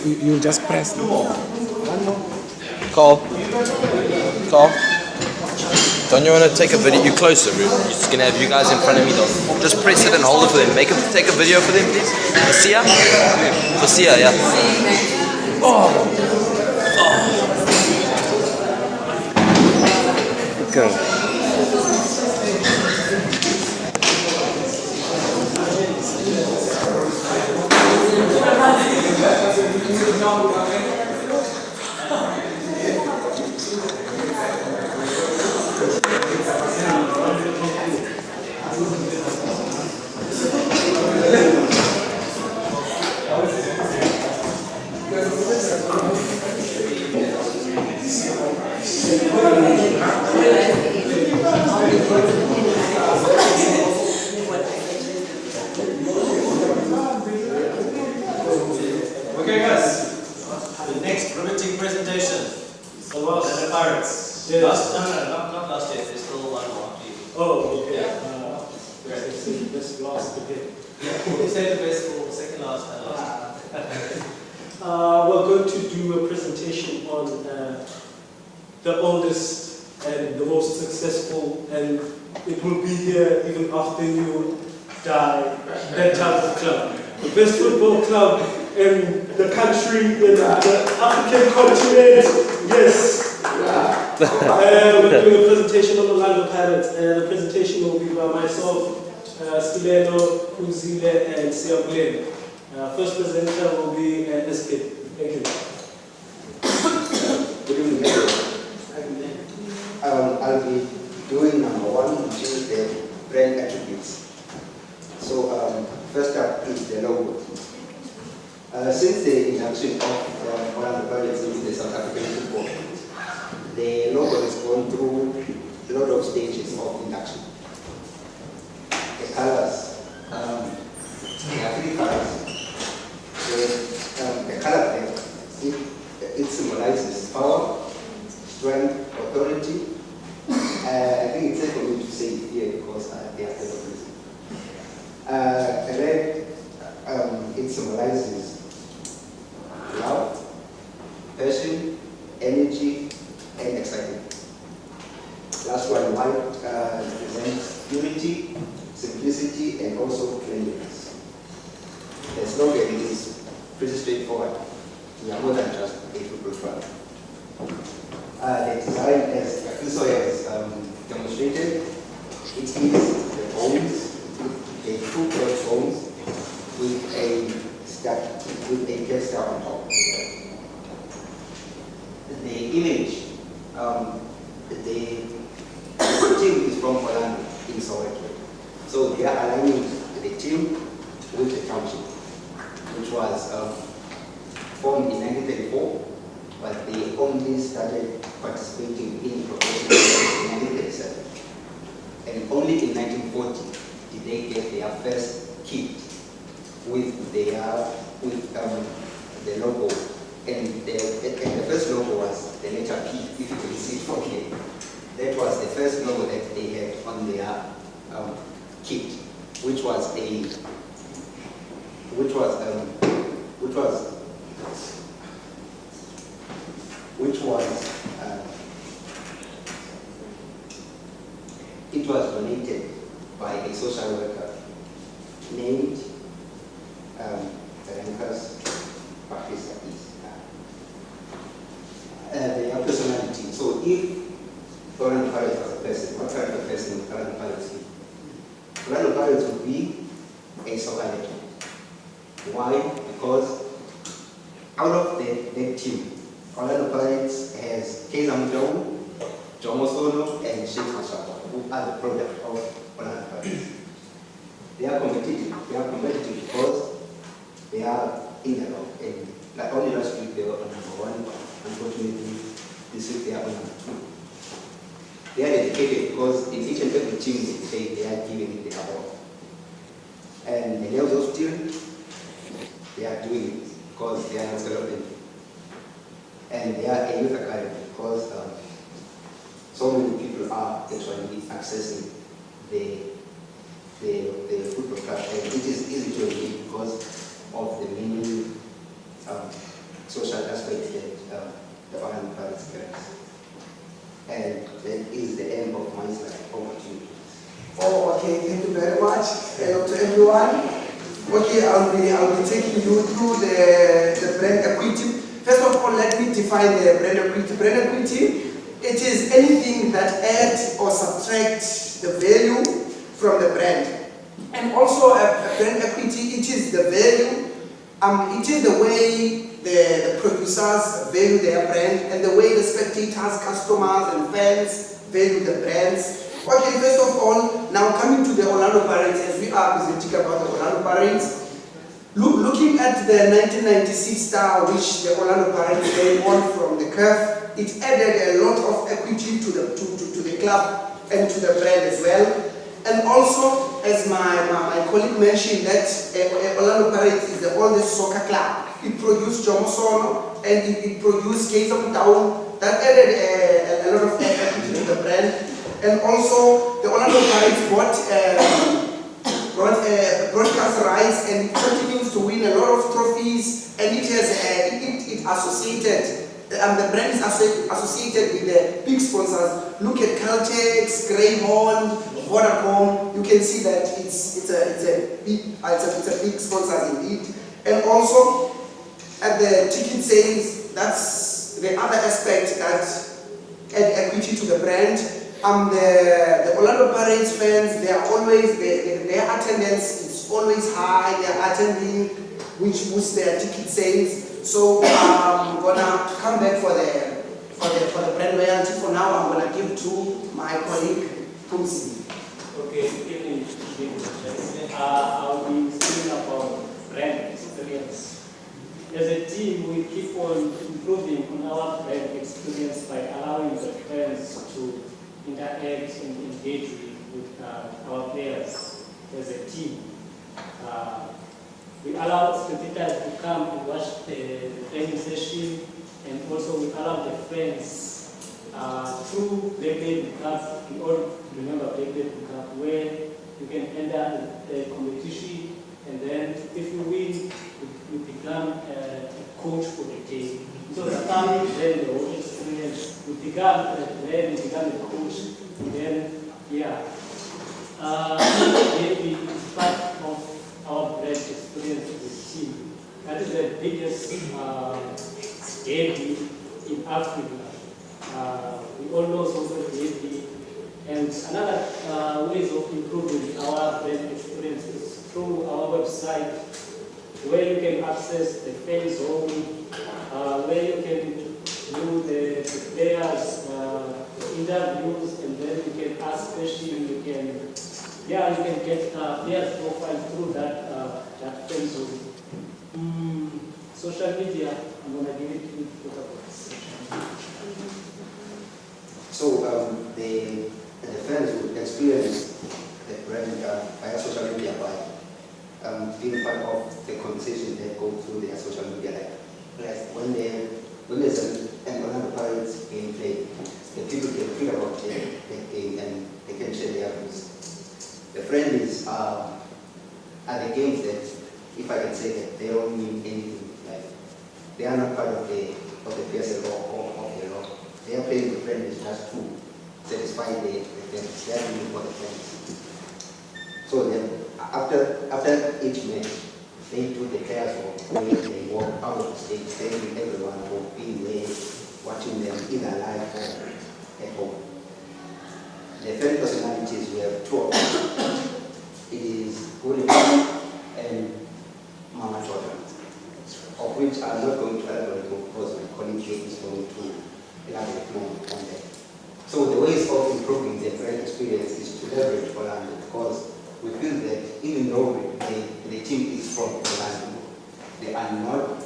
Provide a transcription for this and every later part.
you just press. Carl, don't you want to take a video? You closer, you're just gonna have you guys in front of me though. Just press it and hold it for them. Take a video for them, please. For Sia? For Sia, yeah. Okay. Okay guys, the next riveting presentation. So what? The Pirates. Yeah. Not last year, there's still one more after you. Oh, okay. Yeah. This last again. You said the best for second last and last. We're going to do a presentation on the oldest and the most successful, and it will be here even after you die, that type of club. The best football club in the country, in the African continent, yes. We're doing a presentation on the Orlando Pirates, and the presentation will be by myself, Stileno, Kuzile, and Siablen. First presenter will be SK. Thank you. Good evening. I'll be doing number one, which is the brand attributes. So first up is the logo. Since the induction of Orlando Pirates into the South African football, the logo has gone through a lot of stages of induction. The colors, there are three colors. The color black, it symbolizes power, strength, authority. I think it's safe for me to say it here because they are reason. Red, it symbolizes love, passion, energy, and excitement. Last one, white, represents purity, simplicity, and also cleanliness. The slogan is pretty straightforward. We are more than just a football club. The design, as Akiso has demonstrated, it is the bones, the two cross bones with a gesture on top. The image, the team is from Orlando in Soweto. So they are aligning the team with the township, which was formed in 1934, but they only started participating in professional in 1937. And only in 1940 did they get their first kit with the logo. And the first logo was the letter P, if you can see it from here. That was the first logo that they had on their kit, which was it was donated by a social worker named Terenkas Pakisa East. Their personality. So if Orlando Pirates was a person, what kind of person would Orlando Pirates be? Orlando Pirates would be a soccer legend. Why? Because out of that team, Orlando Pirates has Kaizer Motaung, Jomo Sono, and Sheikh Mashaba, who are the product of Orlando Pirates. They are competitive. They are competitive because they are in the top. And like only last week they were on number one. Unfortunately, this week they are on number two. They are dedicated because in each and every team they play, they are giving it their all. And the levels of team, they are doing it because they are not developing. And they are a youth academy because so many people are actually accessing the football club, and it is easy to engage because of the many very much. Hello to everyone. Okay, I'll be taking you through the brand equity. First of all, let me define the brand equity. Brand equity, it is anything that adds or subtracts the value from the brand. And also a brand equity, it is the value, it is the way the producers value their brand and the way the spectators, customers and fans value the brands. Okay, first of all, now coming to the Orlando Pirates, as we are presenting about the Orlando Pirates, looking at the 1996 star which the Orlando Pirates came on from the curve, it added a lot of equity to the club and to the brand as well. And also, as my colleague mentioned, that Orlando Pirates is the oldest soccer club. It produced Jomo Sono and it produced Kaizer Town. That added a lot of equity to the brand. And also, the Orlando Pirates brought broadcast rights and it continues to win a lot of trophies. And it has it associated. The brand is associated with the big sponsors. Look at Caltex, Greyhound, Vodacom. You can see that it's a big sponsor indeed. And also at the ticket sales, that's the other aspect that add equity to the brand. The Orlando Pirates fans, they are always their attendance is always high. They are attending, which boosts their ticket sales. So I'm gonna come back for the brand loyalty. For now, I'm gonna give to my colleague Pumsi. Okay, good evening. I'll be speaking about brand experience. As a team, we keep on improving on our brand experience by allowing the fans to interact and engage with our players as a team. We allow spectators to come and watch the training session, and also we allow the fans through Beyblade Cup. We all remember Beyblade Cup, where you can enter the competition, and then if you win, you become a coach for the team. So the family, then the whole experience, you become a coach, and then maybe part of our brand experience as a team. That is the biggest derby in Africa. We all know social derby. And another ways of improving our brand experience is through our website, where you can access the fan zone, where you can do the players' interviews, and then you can ask questions. You can get players' profile through that fan zone. Social media, I'm gonna give it to you to talk about this. So the fans will experience the brand via social media by being part of the conversation that go through their social media. Like when there's an Orlando Pirates game play, the people can feel about the game and they can share their views. The friendlies are the games that, if I can say that, they don't mean anything. Like they are not part of the PSL or of the law. They are playing with friendlies just to satisfy the fans. They are doing for the fans. So then, after each match, they do the players where they walk out of the stage, thanking everyone for being there, watching them either live or at home. The fan personalities, we have two of them. It is Gulliver and Mama Jordan, of which I'm not going to elaborate because my colleague here is going to elaborate more on that. So the ways of improving the brand experience is to leverage Orlando, because we feel that even though the team is from Orlando, there are not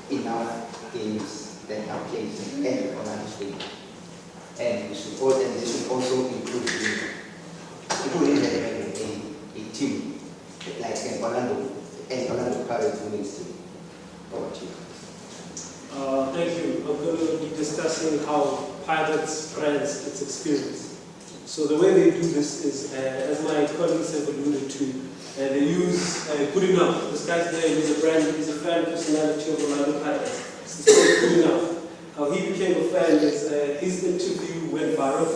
enough games that are played at Orlando Stadium. And this should also include people in a team like an Orlando Pirates women's team. Over to you. Thank you. I'm going to be discussing how Pirates brands its experience. So the way they do this is, as my colleagues have alluded to, they use Good Enough. This guy's name is a brand, he's a fan personality of Orlando Pirates. It's called Good Enough. How he became a fan is his interview went viral.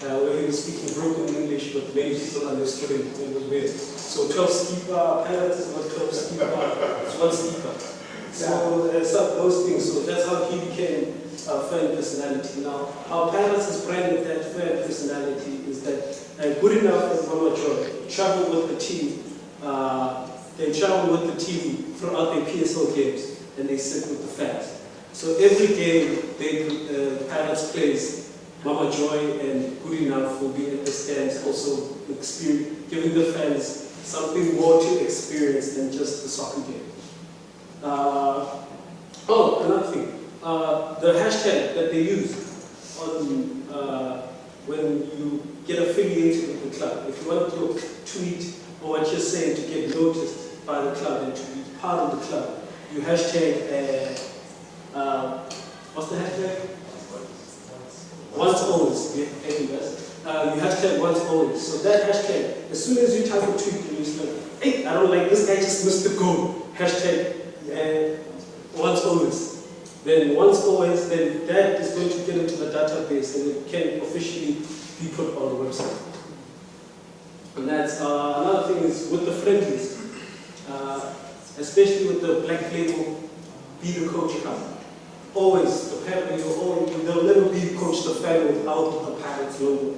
where he was speaking broken English, but many people understood him. It was weird. So 12 skipper, pilots is not 12 skipper, it's one skipper. So those things, so that's how he became a fan personality. Now, how pilots is branded that fan personality is that good enough as Mama Joy, travel with the team, they travel with the team throughout their PSL games, and they sit with the fans. So every game the pilots plays, Mama Joy and Good Enough will be at the stands, also giving the fans something more to experience than just the soccer game. Another thing, the hashtag that they use on when you get affiliated with the club. If you want to tweet or what you're saying to get noticed by the club and to be part of the club, you hashtag, what's the hashtag? Once always. Yeah, thank you guys. You hashtag once always. So that hashtag, as soon as you type a tweet and you say, hey, I don't like this guy just missed the goal. Hashtag once always. Then once always, then that is going to get into the database and it can officially be put on the website. And that's another thing is with the friendlies, especially with the Black Label Be the Coach Cup. Always, they'll never be Coach the Fan without the Pirates logo.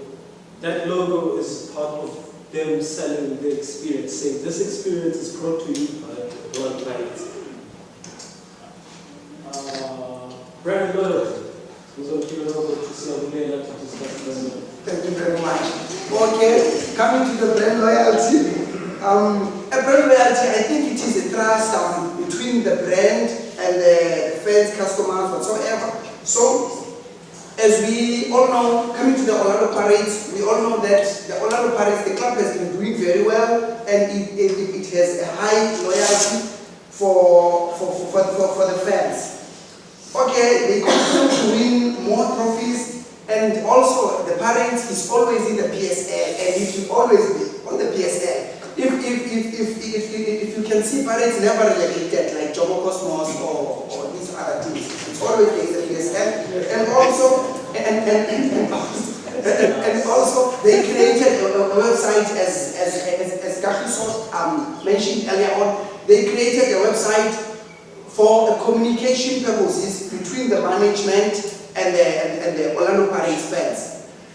That logo is part of them selling the experience, saying this experience is brought to you by World Pirates. Brand loyalty. Who's going to give it over to Siabulena to discuss brand loyalty? Thank you very much. Okay, coming to the brand loyalty. A brand loyalty, I think it is a trust between the brand and the fans, customers, whatsoever. So, as we all know, coming to the Orlando Pirates, we all know that the Orlando Pirates, the club has been doing very well, and it has a high loyalty for the fans. Okay, they continue to win more trophies, and also the Pirates is always in the PSL, and it will always be on the PSL. If you can see, Pirates never relegated like Jomo Cosmos or these other teams. It's always in the PSL, and also they created a website as Gahiso mentioned earlier on. They created a website for communication purposes between the management and the Orlando Pirates fans.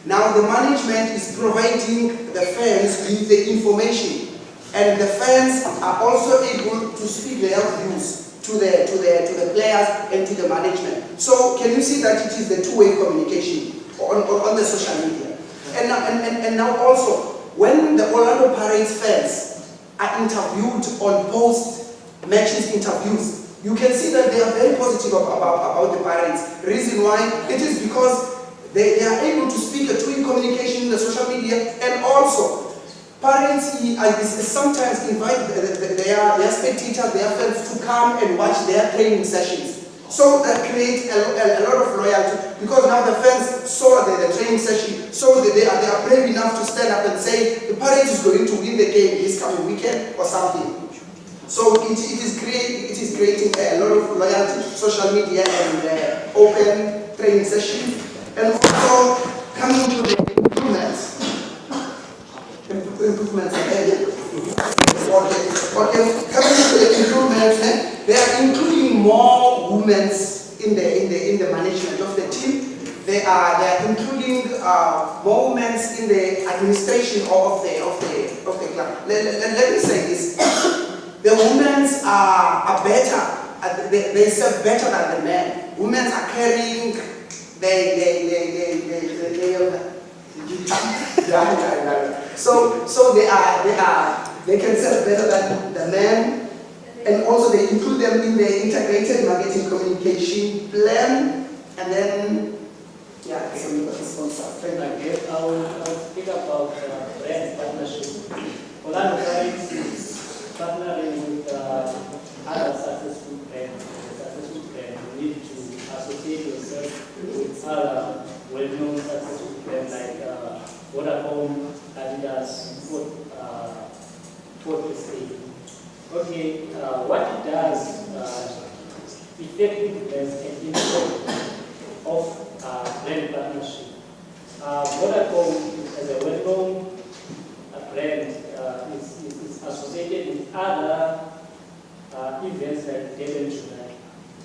Now the management is providing the fans with the information, and the fans are also able to speak their views to the players and to the management. So can you see that it is the two-way communication on the social media? And now also, when the Orlando Pirates fans are interviewed on post-matches interviews, you can see that they are very positive about the Pirates. Reason why? It is because they are able to speak a two-way communication in the social media, and also Pirates sometimes invite their spectators, their fans to come and watch their training sessions. So that creates a lot of loyalty, because now the fans saw the training session, so they are brave enough to stand up and say the Pirates is going to win the game this coming weekend or something. So it is creating a lot of loyalty, social media and open training sessions. And also coming to the improvements. Coming to the improvements, they are including more women in the management of the team. They are including more women in the administration of the club. Let me say this. The women are better. They serve better than the men. Women are carrying. So they can serve better than the men, and also they include them in the integrated marketing communication plan, and then some sponsors. I will speak about brand partnership. Orlando Pirates is partnering with other successful brands. You need to associate yourself with other well-known successful brands like Vodacom, Adidas, Ford SA. Okay, what it does, effectiveness and impact of brand partnership. Vodacom as a well-known brand is associated with other events like Dead July.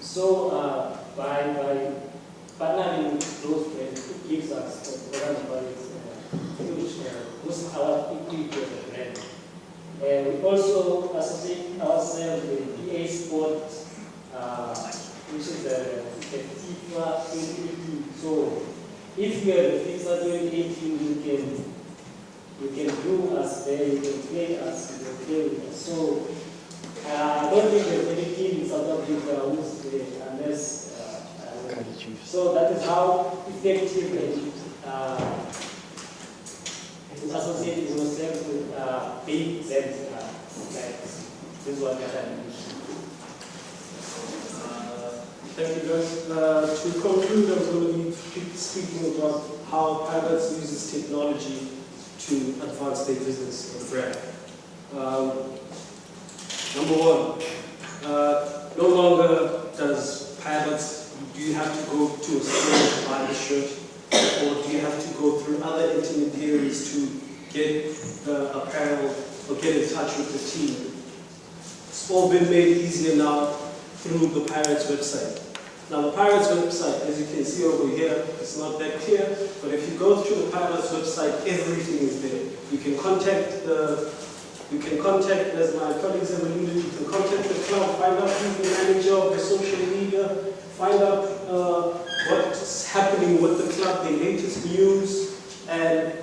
So by partnering with those brands, it gives us huge boost our equity as a brand. And we also associate ourselves with EA Sports, which is the FIFA 2018. So if you have the FIFA 2018, you can do us there, you can play us, you can play with us. So I don't think there's any team in South Africa who's there unless. So that is how effective it is associated yourself with big brands like this is what I Thank you guys. To conclude, I'm going to be speaking about how Pilots uses technology to advance their business or brand. Number one, no longer do you have to go to a store to buy the shirt, or do you have to go through other intermediaries to get the apparel or get in touch with the team. It's all been made easier now through the Pirates website. Now the Pirates website, as you can see over here, it's not that clear, but if you go through the Pirates website, everything is there. You can contact as my colleagues have alluded, you can contact the club, find out who's the manager of the social media, find out what's happening with the club, the latest news, and